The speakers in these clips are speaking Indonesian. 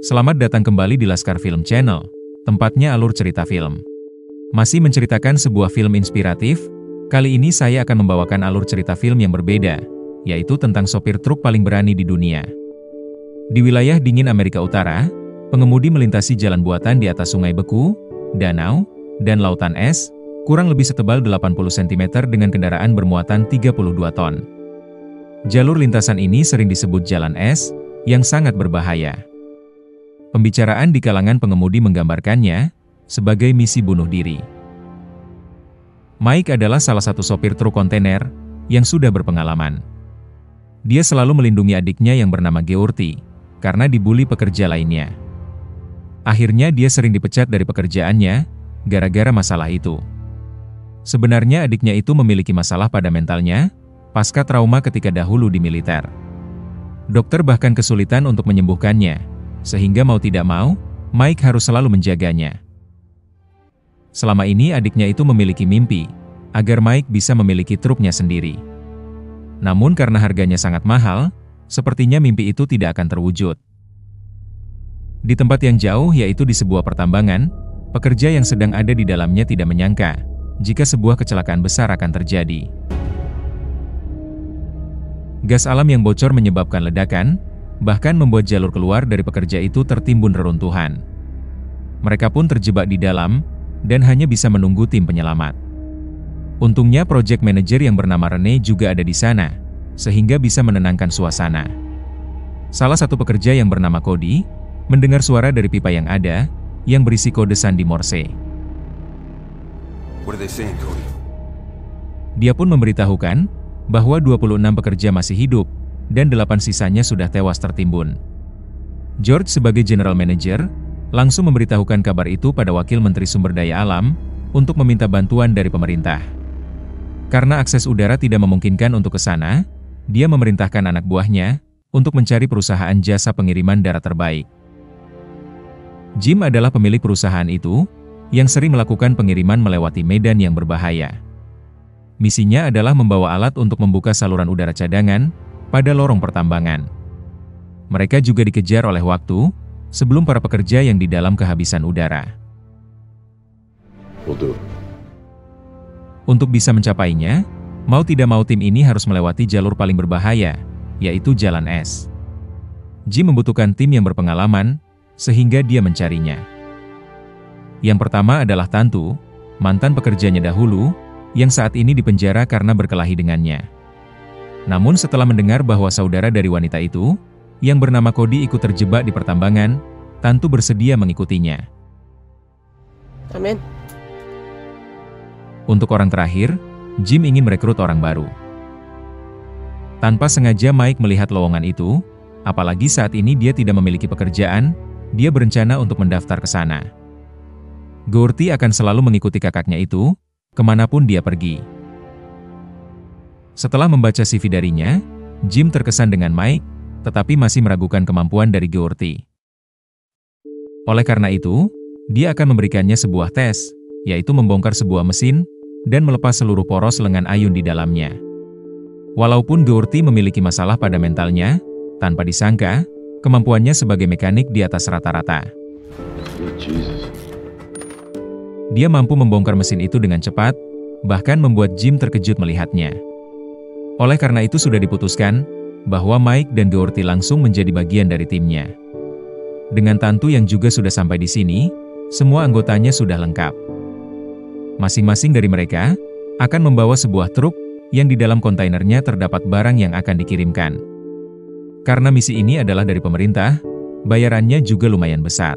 Selamat datang kembali di Laskar Film Channel, tempatnya alur cerita film. Masih menceritakan sebuah film inspiratif, kali ini saya akan membawakan alur cerita film yang berbeda, yaitu tentang sopir truk paling berani di dunia. Di wilayah dingin Amerika Utara, pengemudi melintasi jalan buatan di atas sungai beku, danau, dan lautan es, kurang lebih setebal 80 cm dengan kendaraan bermuatan 32 ton. Jalur lintasan ini sering disebut jalan es, yang sangat berbahaya. Pembicaraan di kalangan pengemudi menggambarkannya sebagai misi bunuh diri. Mike adalah salah satu sopir truk kontainer yang sudah berpengalaman. Dia selalu melindungi adiknya yang bernama Georti karena dibuli pekerja lainnya. Akhirnya dia sering dipecat dari pekerjaannya gara-gara masalah itu. Sebenarnya adiknya itu memiliki masalah pada mentalnya pasca trauma ketika dahulu di militer. Dokter bahkan kesulitan untuk menyembuhkannya. Sehingga mau tidak mau, Mike harus selalu menjaganya. Selama ini adiknya itu memiliki mimpi, agar Mike bisa memiliki truknya sendiri. Namun karena harganya sangat mahal, sepertinya mimpi itu tidak akan terwujud. Di tempat yang jauh yaitu di sebuah pertambangan, pekerja yang sedang ada di dalamnya tidak menyangka, jika sebuah kecelakaan besar akan terjadi. Gas alam yang bocor menyebabkan ledakan, bahkan membuat jalur keluar dari pekerja itu tertimbun reruntuhan. Mereka pun terjebak di dalam, dan hanya bisa menunggu tim penyelamat. Untungnya project manager yang bernama Rene juga ada di sana, sehingga bisa menenangkan suasana. Salah satu pekerja yang bernama Cody, mendengar suara dari pipa yang ada, yang berisi kode sandi Morse. What are they saying, Cody? Dia pun memberitahukan, bahwa 26 pekerja masih hidup, dan 8 sisanya sudah tewas tertimbun. George sebagai general manager, langsung memberitahukan kabar itu pada Wakil Menteri Sumber Daya Alam, untuk meminta bantuan dari pemerintah. Karena akses udara tidak memungkinkan untuk ke sana, dia memerintahkan anak buahnya, untuk mencari perusahaan jasa pengiriman darat terbaik. Jim adalah pemilik perusahaan itu, yang sering melakukan pengiriman melewati medan yang berbahaya. Misinya adalah membawa alat untuk membuka saluran udara cadangan, pada lorong pertambangan. Mereka juga dikejar oleh waktu, sebelum para pekerja yang di dalam kehabisan udara. Untuk bisa mencapainya, mau tidak mau tim ini harus melewati jalur paling berbahaya, yaitu jalan es. Jim membutuhkan tim yang berpengalaman, sehingga dia mencarinya. Yang pertama adalah Tantu, mantan pekerjanya dahulu, yang saat ini dipenjara karena berkelahi dengannya. Namun setelah mendengar bahwa saudara dari wanita itu, yang bernama Cody ikut terjebak di pertambangan, Tantu bersedia mengikutinya. Amin. Untuk orang terakhir, Jim ingin merekrut orang baru. Tanpa sengaja Mike melihat lowongan itu, apalagi saat ini dia tidak memiliki pekerjaan, dia berencana untuk mendaftar ke sana. Georti akan selalu mengikuti kakaknya itu, kemanapun dia pergi. Setelah membaca CV darinya, Jim terkesan dengan Mike, tetapi masih meragukan kemampuan dari Georti. Oleh karena itu, dia akan memberikannya sebuah tes, yaitu membongkar sebuah mesin, dan melepas seluruh poros lengan ayun di dalamnya. Walaupun Georti memiliki masalah pada mentalnya, tanpa disangka, kemampuannya sebagai mekanik di atas rata-rata. Dia mampu membongkar mesin itu dengan cepat, bahkan membuat Jim terkejut melihatnya. Oleh karena itu sudah diputuskan, bahwa Mike dan Georti langsung menjadi bagian dari timnya. Dengan Tantu yang juga sudah sampai di sini, semua anggotanya sudah lengkap. Masing-masing dari mereka, akan membawa sebuah truk, yang di dalam kontainernya terdapat barang yang akan dikirimkan. Karena misi ini adalah dari pemerintah, bayarannya juga lumayan besar.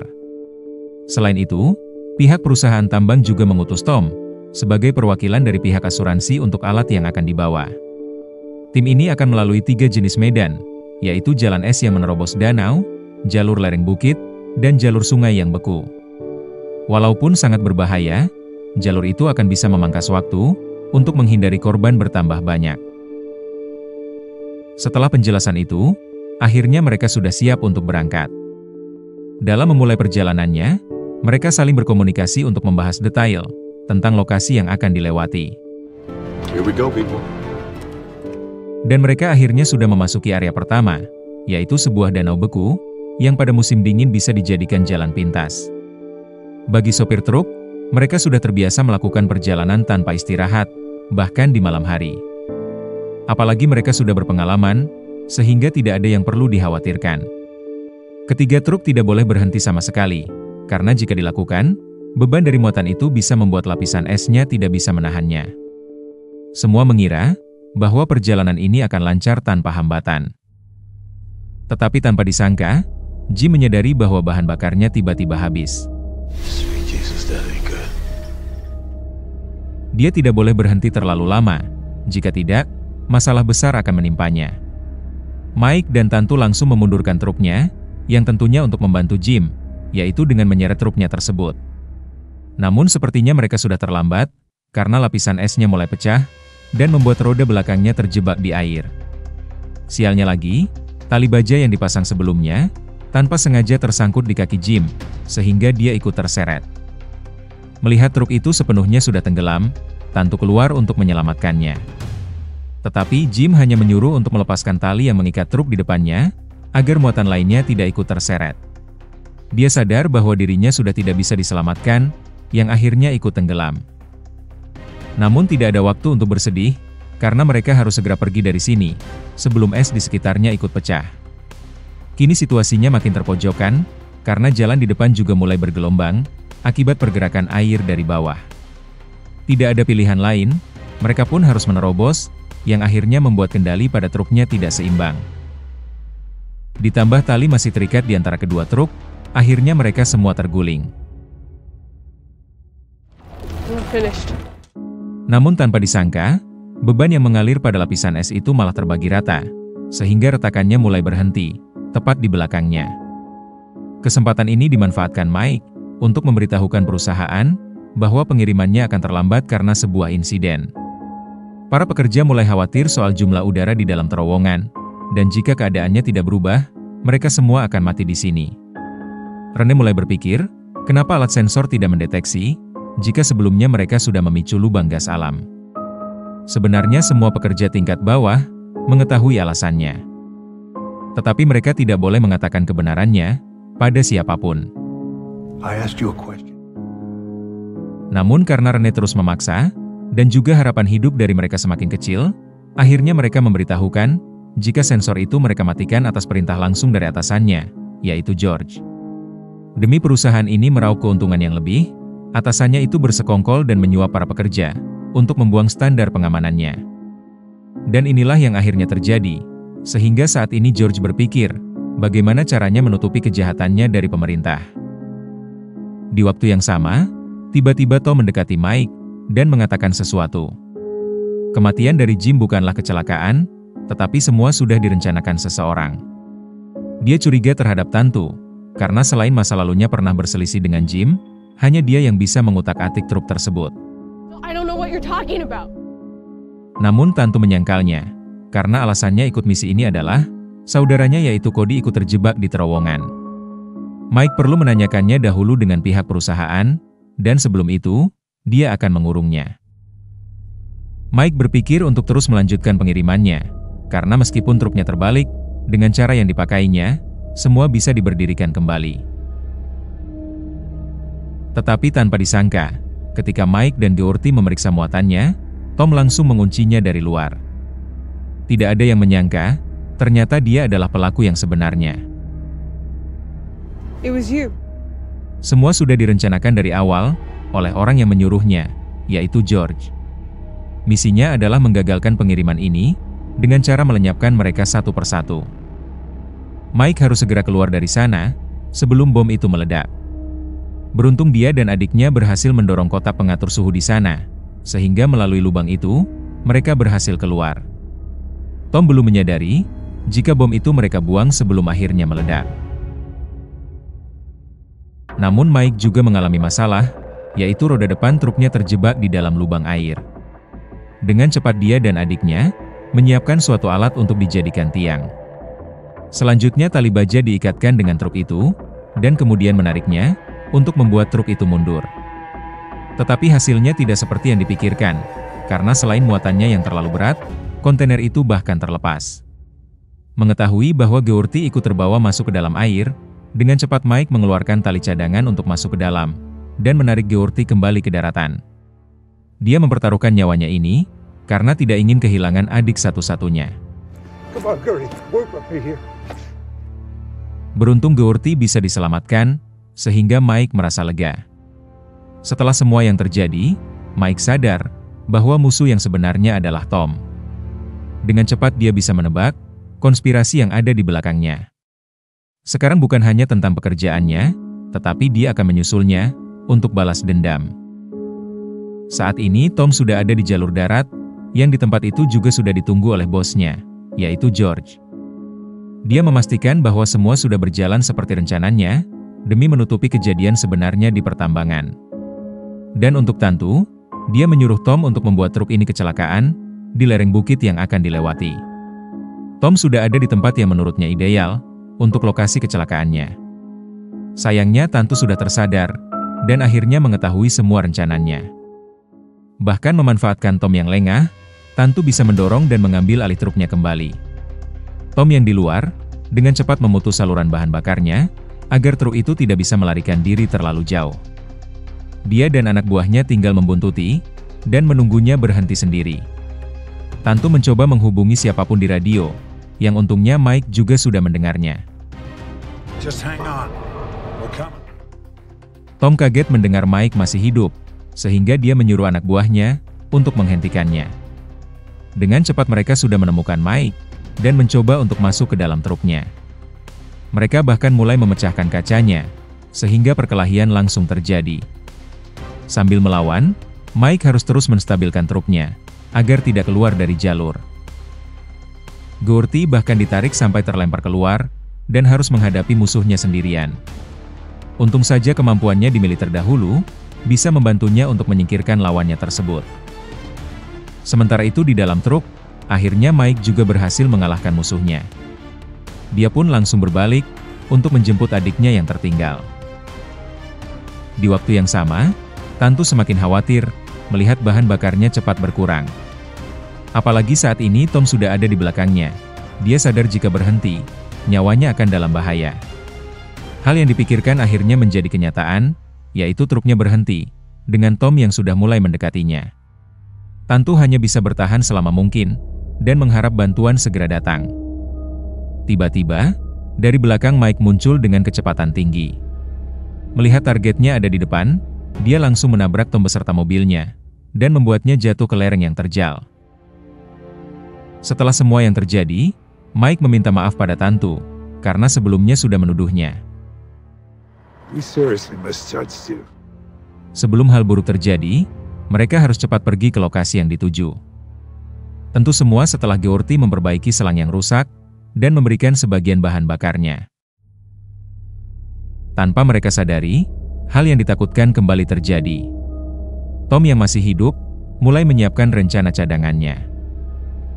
Selain itu, pihak perusahaan tambang juga mengutus Tom, sebagai perwakilan dari pihak asuransi untuk alat yang akan dibawa. Tim ini akan melalui 3 jenis medan, yaitu jalan es yang menerobos danau, jalur lereng bukit, dan jalur sungai yang beku. Walaupun sangat berbahaya, jalur itu akan bisa memangkas waktu, untuk menghindari korban bertambah banyak. Setelah penjelasan itu, akhirnya mereka sudah siap untuk berangkat. Dalam memulai perjalanannya, mereka saling berkomunikasi untuk membahas detail, tentang lokasi yang akan dilewati. Here we go, people. Dan mereka akhirnya sudah memasuki area pertama, yaitu sebuah danau beku, yang pada musim dingin bisa dijadikan jalan pintas. Bagi sopir truk, mereka sudah terbiasa melakukan perjalanan tanpa istirahat, bahkan di malam hari. Apalagi mereka sudah berpengalaman, sehingga tidak ada yang perlu dikhawatirkan. Ketiga truk tidak boleh berhenti sama sekali, karena jika dilakukan, beban dari muatan itu bisa membuat lapisan esnya tidak bisa menahannya. Semua mengira bahwa perjalanan ini akan lancar tanpa hambatan. Tetapi tanpa disangka, Jim menyadari bahwa bahan bakarnya tiba-tiba habis. Sweet Jesus, that ain't good. Dia tidak boleh berhenti terlalu lama, jika tidak, masalah besar akan menimpanya. Mike dan Tantu langsung memundurkan truknya, yang tentunya untuk membantu Jim, yaitu dengan menyeret truknya tersebut. Namun sepertinya mereka sudah terlambat, karena lapisan esnya mulai pecah, dan membuat roda belakangnya terjebak di air. Sialnya lagi, tali baja yang dipasang sebelumnya, tanpa sengaja tersangkut di kaki Jim, sehingga dia ikut terseret. Melihat truk itu sepenuhnya sudah tenggelam, Tantu keluar untuk menyelamatkannya. Tetapi Jim hanya menyuruh untuk melepaskan tali yang mengikat truk di depannya, agar muatan lainnya tidak ikut terseret. Dia sadar bahwa dirinya sudah tidak bisa diselamatkan, yang akhirnya ikut tenggelam. Namun tidak ada waktu untuk bersedih, karena mereka harus segera pergi dari sini, sebelum es di sekitarnya ikut pecah. Kini situasinya makin terpojokkan, karena jalan di depan juga mulai bergelombang, akibat pergerakan air dari bawah. Tidak ada pilihan lain, mereka pun harus menerobos, yang akhirnya membuat kendali pada truknya tidak seimbang. Ditambah tali masih terikat di antara kedua truk, akhirnya mereka semua terguling. We're finished. Namun tanpa disangka, beban yang mengalir pada lapisan es itu malah terbagi rata, sehingga retakannya mulai berhenti, tepat di belakangnya. Kesempatan ini dimanfaatkan Mike untuk memberitahukan perusahaan bahwa pengirimannya akan terlambat karena sebuah insiden. Para pekerja mulai khawatir soal jumlah udara di dalam terowongan, dan jika keadaannya tidak berubah, mereka semua akan mati di sini. Rene mulai berpikir, kenapa alat sensor tidak mendeteksi, jika sebelumnya mereka sudah memicu lubang gas alam. Sebenarnya semua pekerja tingkat bawah mengetahui alasannya. Tetapi mereka tidak boleh mengatakan kebenarannya pada siapapun. I asked you a question. Namun karena Rene terus memaksa, dan juga harapan hidup dari mereka semakin kecil, akhirnya mereka memberitahukan jika sensor itu mereka matikan atas perintah langsung dari atasannya, yaitu George. Demi perusahaan ini meraup keuntungan yang lebih, atasannya itu bersekongkol dan menyuap para pekerja untuk membuang standar pengamanannya. Dan inilah yang akhirnya terjadi, sehingga saat ini George berpikir bagaimana caranya menutupi kejahatannya dari pemerintah. Di waktu yang sama, tiba-tiba Tom mendekati Mike dan mengatakan sesuatu. Kematian dari Jim bukanlah kecelakaan, tetapi semua sudah direncanakan seseorang. Dia curiga terhadap Tantu, karena selain masa lalunya pernah berselisih dengan Jim, hanya dia yang bisa mengutak-atik truk tersebut. I don't know what you're talking about. Namun Tantu menyangkalnya, karena alasannya ikut misi ini adalah, saudaranya yaitu Cody ikut terjebak di terowongan. Mike perlu menanyakannya dahulu dengan pihak perusahaan, dan sebelum itu, dia akan mengurungnya. Mike berpikir untuk terus melanjutkan pengirimannya, karena meskipun truknya terbalik, dengan cara yang dipakainya, semua bisa diberdirikan kembali. Tetapi tanpa disangka, ketika Mike dan Doherty memeriksa muatannya, Tom langsung menguncinya dari luar. Tidak ada yang menyangka, ternyata dia adalah pelaku yang sebenarnya. It was you. Semua sudah direncanakan dari awal, oleh orang yang menyuruhnya, yaitu George. Misinya adalah menggagalkan pengiriman ini, dengan cara melenyapkan mereka satu persatu. Mike harus segera keluar dari sana, sebelum bom itu meledak. Beruntung dia dan adiknya berhasil mendorong kotak pengatur suhu di sana, sehingga melalui lubang itu, mereka berhasil keluar. Tom belum menyadari, jika bom itu mereka buang sebelum akhirnya meledak. Namun Mike juga mengalami masalah, yaitu roda depan truknya terjebak di dalam lubang air. Dengan cepat dia dan adiknya, menyiapkan suatu alat untuk dijadikan tiang. Selanjutnya tali baja diikatkan dengan truk itu, dan kemudian menariknya, untuk membuat truk itu mundur. Tetapi hasilnya tidak seperti yang dipikirkan, karena selain muatannya yang terlalu berat, kontainer itu bahkan terlepas. Mengetahui bahwa Georti ikut terbawa masuk ke dalam air, dengan cepat Mike mengeluarkan tali cadangan untuk masuk ke dalam, dan menarik Georti kembali ke daratan. Dia mempertaruhkan nyawanya ini, karena tidak ingin kehilangan adik satu-satunya. Come on, Gertie. Work with me here. Beruntung Georti bisa diselamatkan, sehingga Mike merasa lega. Setelah semua yang terjadi, Mike sadar bahwa musuh yang sebenarnya adalah Tom. Dengan cepat dia bisa menebak konspirasi yang ada di belakangnya. Sekarang bukan hanya tentang pekerjaannya, tetapi dia akan menyusulnya untuk balas dendam. Saat ini Tom sudah ada di jalur darat, yang di tempat itu juga sudah ditunggu oleh bosnya, yaitu George. Dia memastikan bahwa semua sudah berjalan seperti rencananya, demi menutupi kejadian sebenarnya di pertambangan. Dan untuk Tantu, dia menyuruh Tom untuk membuat truk ini kecelakaan di lereng bukit yang akan dilewati. Tom sudah ada di tempat yang menurutnya ideal untuk lokasi kecelakaannya. Sayangnya Tantu sudah tersadar dan akhirnya mengetahui semua rencananya. Bahkan memanfaatkan Tom yang lengah, Tantu bisa mendorong dan mengambil alih truknya kembali. Tom yang di luar, dengan cepat memutus saluran bahan bakarnya, agar truk itu tidak bisa melarikan diri terlalu jauh. Dia dan anak buahnya tinggal membuntuti, dan menunggunya berhenti sendiri. Tantu mencoba menghubungi siapapun di radio, yang untungnya Mike juga sudah mendengarnya. Just hang on. We're coming. Tom kaget mendengar Mike masih hidup, sehingga dia menyuruh anak buahnya untuk menghentikannya. Dengan cepat mereka sudah menemukan Mike, dan mencoba untuk masuk ke dalam truknya. Mereka bahkan mulai memecahkan kacanya, sehingga perkelahian langsung terjadi. Sambil melawan, Mike harus terus menstabilkan truknya, agar tidak keluar dari jalur. Georti bahkan ditarik sampai terlempar keluar, dan harus menghadapi musuhnya sendirian. Untung saja kemampuannya di militer dahulu, bisa membantunya untuk menyingkirkan lawannya tersebut. Sementara itu di dalam truk, akhirnya Mike juga berhasil mengalahkan musuhnya. Dia pun langsung berbalik, untuk menjemput adiknya yang tertinggal. Di waktu yang sama, Tantu semakin khawatir, melihat bahan bakarnya cepat berkurang. Apalagi saat ini Tom sudah ada di belakangnya. Dia sadar jika berhenti, nyawanya akan dalam bahaya. Hal yang dipikirkan akhirnya menjadi kenyataan, yaitu truknya berhenti, dengan Tom yang sudah mulai mendekatinya. Tantu hanya bisa bertahan selama mungkin, dan mengharap bantuan segera datang. Tiba-tiba, dari belakang Mike muncul dengan kecepatan tinggi. Melihat targetnya ada di depan, dia langsung menabrak Tom beserta mobilnya, dan membuatnya jatuh ke lereng yang terjal. Setelah semua yang terjadi, Mike meminta maaf pada Tantu, karena sebelumnya sudah menuduhnya. We seriously misjudged you. Sebelum hal buruk terjadi, mereka harus cepat pergi ke lokasi yang dituju. Tentu semua setelah Georti memperbaiki selang yang rusak, dan memberikan sebagian bahan bakarnya. Tanpa mereka sadari, hal yang ditakutkan kembali terjadi. Tom yang masih hidup, mulai menyiapkan rencana cadangannya.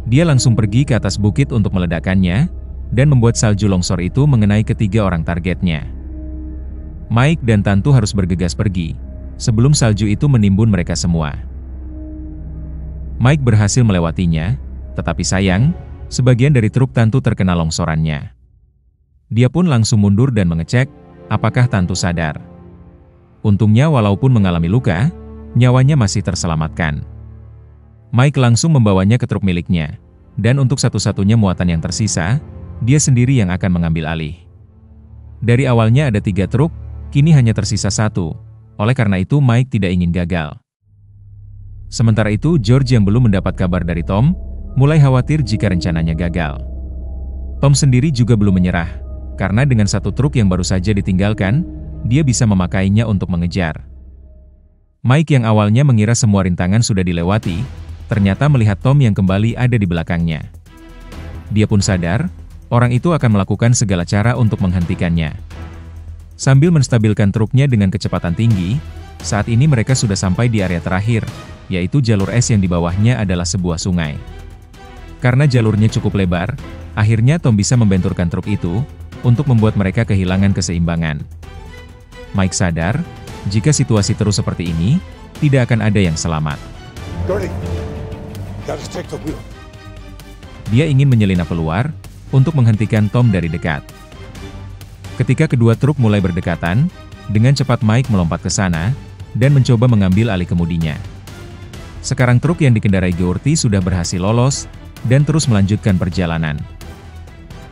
Dia langsung pergi ke atas bukit untuk meledakkannya, dan membuat salju longsor itu mengenai ketiga orang targetnya. Mike dan Tantu harus bergegas pergi, sebelum salju itu menimbun mereka semua. Mike berhasil melewatinya, tetapi sayang, sebagian dari truk Tantu terkena longsorannya. Dia pun langsung mundur dan mengecek, apakah Tantu sadar. Untungnya walaupun mengalami luka, nyawanya masih terselamatkan. Mike langsung membawanya ke truk miliknya, dan untuk satu-satunya muatan yang tersisa, dia sendiri yang akan mengambil alih. Dari awalnya ada 3 truk, kini hanya tersisa 1, oleh karena itu Mike tidak ingin gagal. Sementara itu George yang belum mendapat kabar dari Tom, mulai khawatir jika rencananya gagal. Tom sendiri juga belum menyerah, karena dengan 1 truk yang baru saja ditinggalkan, dia bisa memakainya untuk mengejar. Mike yang awalnya mengira semua rintangan sudah dilewati, ternyata melihat Tom yang kembali ada di belakangnya. Dia pun sadar, orang itu akan melakukan segala cara untuk menghentikannya. Sambil menstabilkan truknya dengan kecepatan tinggi, saat ini mereka sudah sampai di area terakhir, yaitu jalur es yang di bawahnya adalah sebuah sungai. Karena jalurnya cukup lebar, akhirnya Tom bisa membenturkan truk itu, untuk membuat mereka kehilangan keseimbangan. Mike sadar, jika situasi terus seperti ini, tidak akan ada yang selamat. Gertie, Gotta stick the wheel. Dia ingin menyelinap keluar untuk menghentikan Tom dari dekat. Ketika kedua truk mulai berdekatan, dengan cepat Mike melompat ke sana dan mencoba mengambil alih kemudinya. Sekarang truk yang dikendarai Geordi sudah berhasil lolos dan terus melanjutkan perjalanan.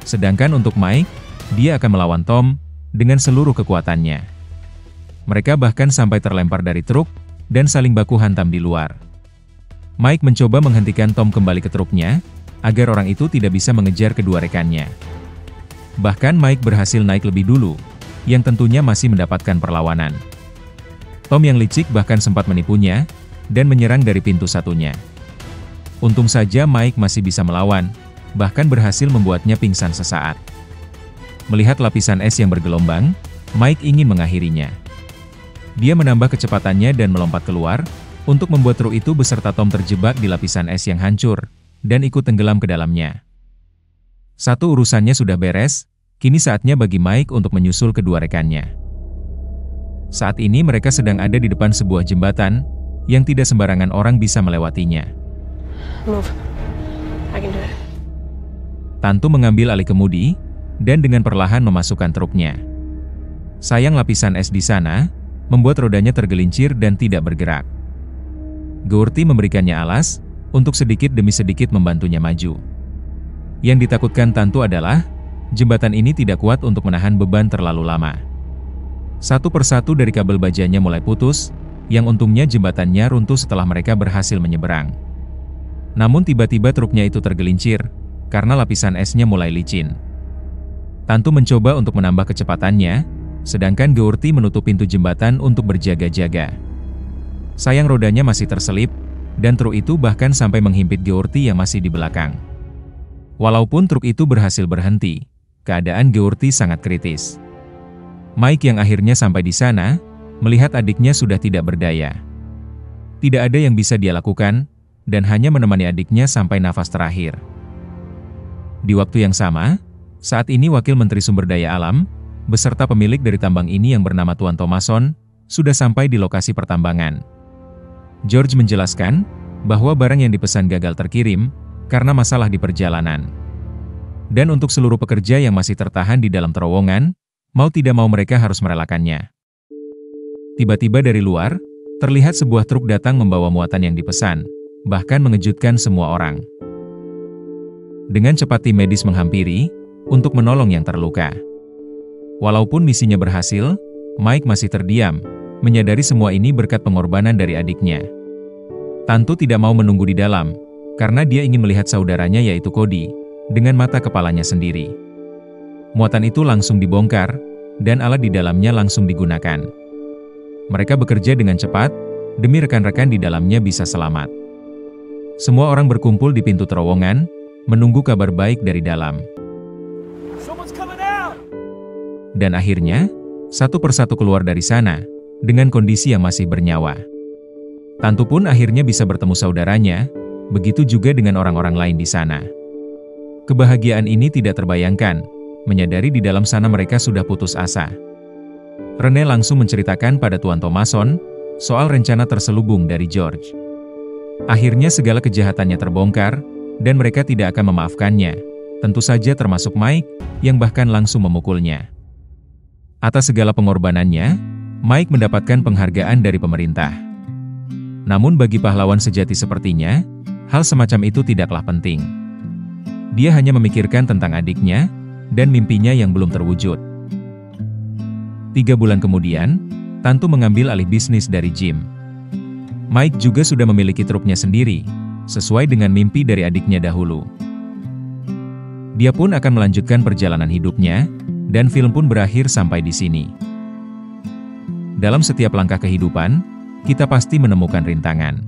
Sedangkan untuk Mike, dia akan melawan Tom dengan seluruh kekuatannya. Mereka bahkan sampai terlempar dari truk dan saling baku hantam di luar. Mike mencoba menghentikan Tom kembali ke truknya, agar orang itu tidak bisa mengejar kedua rekannya. Bahkan Mike berhasil naik lebih dulu, yang tentunya masih mendapatkan perlawanan. Tom yang licik bahkan sempat menipunya, dan menyerang dari pintu satunya. Untung saja Mike masih bisa melawan, bahkan berhasil membuatnya pingsan sesaat. Melihat lapisan es yang bergelombang, Mike ingin mengakhirinya. Dia menambah kecepatannya dan melompat keluar, untuk membuat truk itu beserta Tom terjebak di lapisan es yang hancur, dan ikut tenggelam ke dalamnya. Satu urusannya sudah beres, kini saatnya bagi Mike untuk menyusul kedua rekannya. Saat ini mereka sedang ada di depan sebuah jembatan, yang tidak sembarangan orang bisa melewatinya. Move. I can do it. Tantu mengambil alih kemudi, dan dengan perlahan memasukkan truknya. Sayang lapisan es di sana, membuat rodanya tergelincir dan tidak bergerak. Geordi memberikannya alas, untuk sedikit demi sedikit membantunya maju. Yang ditakutkan Tantu adalah, jembatan ini tidak kuat untuk menahan beban terlalu lama. Satu persatu dari kabel bajanya mulai putus, yang untungnya jembatannya runtuh setelah mereka berhasil menyeberang. Namun tiba-tiba truknya itu tergelincir, karena lapisan esnya mulai licin. Tantu mencoba untuk menambah kecepatannya, sedangkan Geordi menutup pintu jembatan untuk berjaga-jaga. Sayang rodanya masih terselip, dan truk itu bahkan sampai menghimpit Geordi yang masih di belakang. Walaupun truk itu berhasil berhenti, keadaan Geordi sangat kritis. Mike yang akhirnya sampai di sana, melihat adiknya sudah tidak berdaya. Tidak ada yang bisa dia lakukan, dan hanya menemani adiknya sampai nafas terakhir. Di waktu yang sama, saat ini Wakil Menteri Sumber Daya Alam, beserta pemilik dari tambang ini yang bernama Tuan Thomason, sudah sampai di lokasi pertambangan. George menjelaskan bahwa barang yang dipesan gagal terkirim karena masalah di perjalanan. Dan untuk seluruh pekerja yang masih tertahan di dalam terowongan, mau tidak mau mereka harus merelakannya. Tiba-tiba dari luar, terlihat sebuah truk datang membawa muatan yang dipesan, bahkan mengejutkan semua orang. Dengan cepat tim medis menghampiri, untuk menolong yang terluka. Walaupun misinya berhasil, Mike masih terdiam, menyadari semua ini berkat pengorbanan dari adiknya. Tantu tidak mau menunggu di dalam, karena dia ingin melihat saudaranya yaitu Cody, dengan mata kepalanya sendiri. Muatan itu langsung dibongkar, dan alat di dalamnya langsung digunakan. Mereka bekerja dengan cepat, demi rekan-rekan di dalamnya bisa selamat. Semua orang berkumpul di pintu terowongan, menunggu kabar baik dari dalam. Dan akhirnya, satu persatu keluar dari sana, dengan kondisi yang masih bernyawa. Tantu pun akhirnya bisa bertemu saudaranya, begitu juga dengan orang-orang lain di sana. Kebahagiaan ini tidak terbayangkan, menyadari di dalam sana mereka sudah putus asa. Rene langsung menceritakan pada Tuan Thomason, soal rencana terselubung dari George. Akhirnya segala kejahatannya terbongkar, dan mereka tidak akan memaafkannya, tentu saja termasuk Mike, yang bahkan langsung memukulnya. Atas segala pengorbanannya, Mike mendapatkan penghargaan dari pemerintah. Namun bagi pahlawan sejati sepertinya, hal semacam itu tidaklah penting. Dia hanya memikirkan tentang adiknya, dan mimpinya yang belum terwujud. 3 bulan kemudian, Tantu mengambil alih bisnis dari Jim. Mike juga sudah memiliki truknya sendiri, sesuai dengan mimpi dari adiknya dahulu. Dia pun akan melanjutkan perjalanan hidupnya, dan film pun berakhir sampai di sini. Dalam setiap langkah kehidupan, kita pasti menemukan rintangan.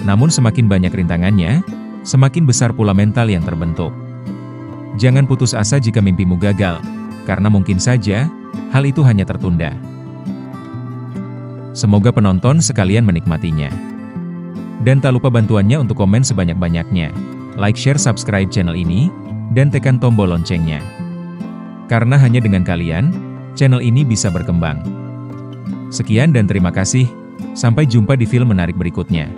Namun semakin banyak rintangannya, semakin besar pula mental yang terbentuk. Jangan putus asa jika mimpimu gagal, karena mungkin saja, hal itu hanya tertunda. Semoga penonton sekalian menikmatinya. Dan tak lupa bantuannya untuk komen sebanyak-banyaknya, like, share, subscribe channel ini, dan tekan tombol loncengnya. Karena hanya dengan kalian, channel ini bisa berkembang. Sekian dan terima kasih, sampai jumpa di film menarik berikutnya.